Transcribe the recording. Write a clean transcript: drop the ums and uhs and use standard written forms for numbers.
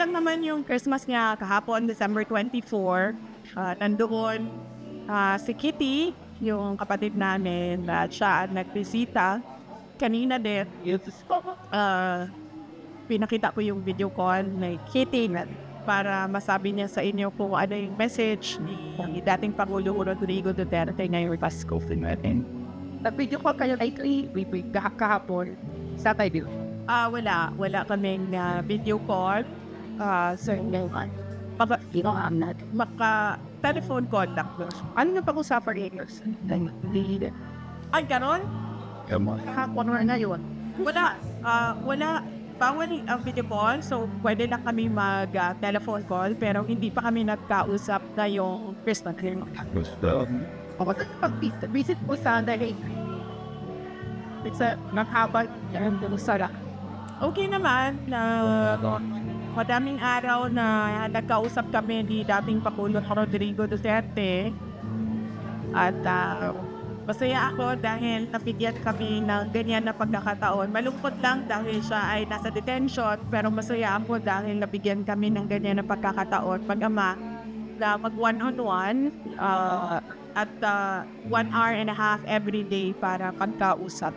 lang naman yung Christmas niya kahapon, December 24. Nandoon si Kitty, yung kapatid namin, at siya ang nagbisita. Kanina din, pinakita ko yung video call ni Kitty para masabi niya sa inyo kung ano yung message ni dating Pangulo Rodrigo Duterte ngayong Pasko. Nag-video call kayo lately, kahapon, sa tayo. Wala kaming video call. So, maka-telephone contact. Ano na pag-usapan ninyo? Ay, ganon? Kahapon na yun. Wala. Bawal ang video call, so pwede na kami mag-telephone call, pero hindi pa kami nagkausap na yung Christmas. Ako sa pag-visit po sa dahil sa naghabag yan doon sa Okay naman, madaming araw na nagkausap kami ni dating Pangulo Rodrigo Duterte. At masaya ako dahil nabigyan kami ng ganyan na pagkakataon. Malungkot lang dahil siya ay nasa detention, pero masaya ako dahil nabigyan kami ng ganyan na pagkakataon. Pag-ama na mag one-on-one at 1 hour and a half every day para pagkausap.